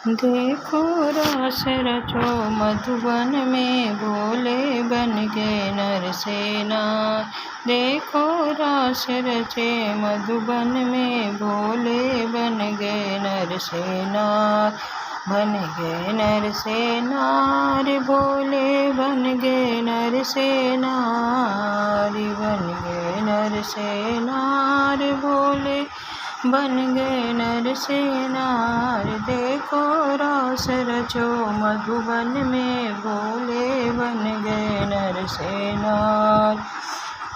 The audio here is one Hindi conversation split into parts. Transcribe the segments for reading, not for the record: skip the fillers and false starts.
देखो रास रचो मधुबन में, भोले बन गए नरसेना। देखो रास रचे मधुबन में, भोले बन गए नरसेना। बन गए नरसेना रे भोले, बन गए नरसेना रे, बन गए नरसेना रे भोले, बन गए नरसेना रे। देखो रास रचो मधुबन में, भोले बन गए नरसेना।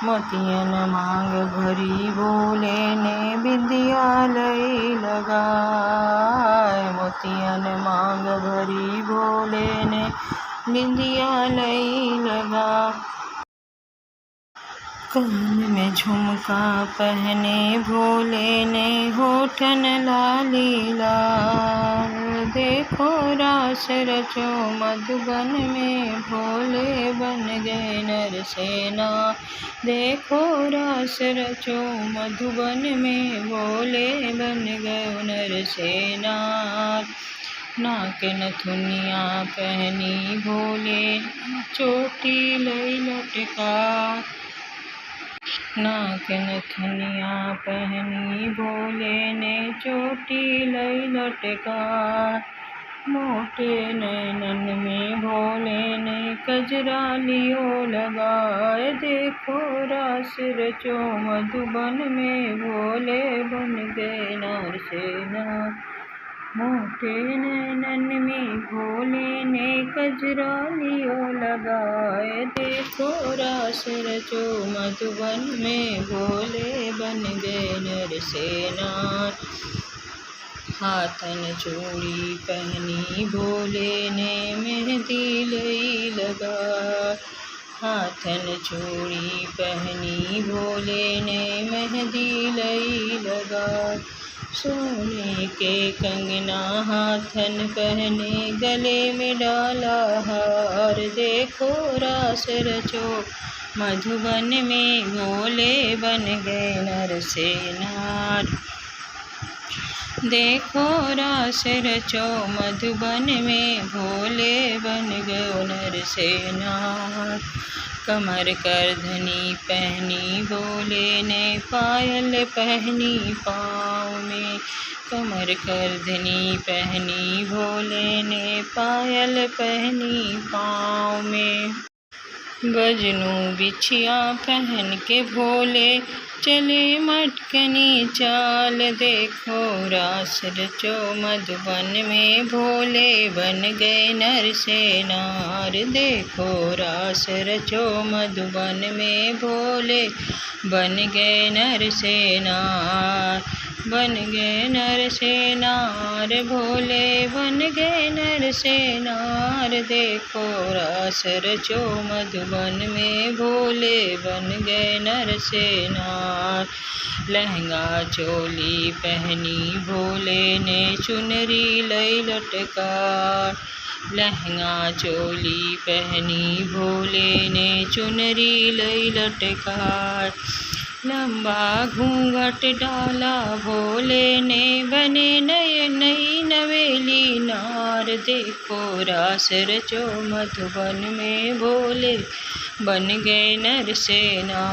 मोतियन मांग भरी भोले ने, बिंदिया लई लगाए। मोतियन मांग भरी भोले ने, बिंदिया लई लगा। कान में झुमका पहने भोले ने, होठन लाली लाल। देखो रास रचो मधुबन में, भोले बन गए नरसेना। देखो रास रचो मधुबन में, भोले बन गए नरसेना। नाक नथुनिया पहनी भोले, चोटी लई लटका। नाक नथुनिया पहनी भोले ने, चोटी लई लटका। मोटे नैनन में भोले ने, कजरा लियो लगाए। देखो रास रचो मधुबन में, भोले बन गए नरसेना। मोटे नैनन में भोले ने, कजरा लियो लगाए। देखो रास रचो मधुबन में, भोले बन गए नरसेना। हाथन चूड़ी पहनी भोले ने, मेहंदी लई लगा। हाथन चूड़ी पहनी भोले ने, मेहंदी लई लगा। सोने के कंगना हाथन पहने, गले में डाला हार। देखो रास रचो मधुबन में, भोले बन गए नरसेना। देखो रास रचो मधुबन में, भोले बन गए नरसेना। कमर करधनी पहनी भोले ने, पायल पहनी पाँव में। कमर करधनी पहनी भोले ने, पायल पहनी पाँव में। गजनू बिछिया पहन के भोले, चले मटकनी चाल। देखो रास रचो मधुबन में, भोले बन गए नरसेना। देखो रास रचो मधुबन में, भोले बन गए नरसेना। बन गए नरसेना रे भोले, बन गए नरसेना। देखो रास रचो मधुबन में, भोले बन गए नरसेना। लहंगा चोली पहनी भोले ने, चुनरी लई लटका। लहंगा चोली पहनी भोले ने, चुनरी लई लटका। लंबा घूंघट डाला भोले ने, बने नई नवेली नार। देखो रास रचो मधुबन में, भोले बन गए नरसेना।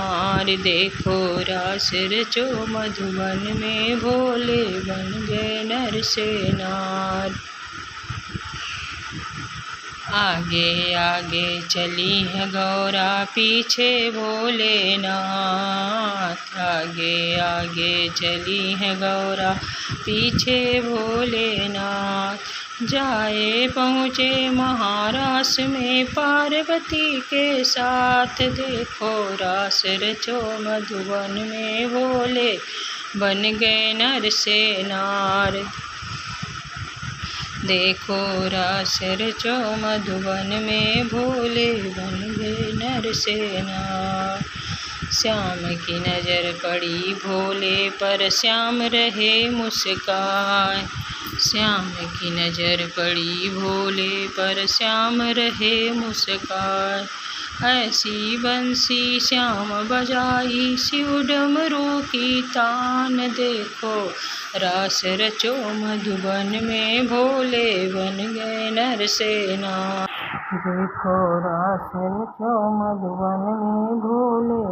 देखो रास रचो मधुबन में, भोले बन गए नरसेना। आगे आगे चली है गौरा, पीछे भोलेनाथ। आगे आगे चली है गौरा, पीछे भोलेनाथ। जाए पहुँचे महारास में, पार्वती के साथ। देखो रास रचो मधुबन में, भोले बन गए नरसेना। देखो रास रचो मधुबन में, भोले बन गए नरसेना। श्याम की नज़र पड़ी भोले पर, श्याम रहे मुस्कान। श्याम की नज़र पड़ी भोले पर, श्याम रहे मुस्कान। ऐसी बंसी श्याम बजाई शिव डमरू की तान। देखो रास रचो मधुबन में भोले बन गए नरसेना। देखो रास रचो मधुबन में भोले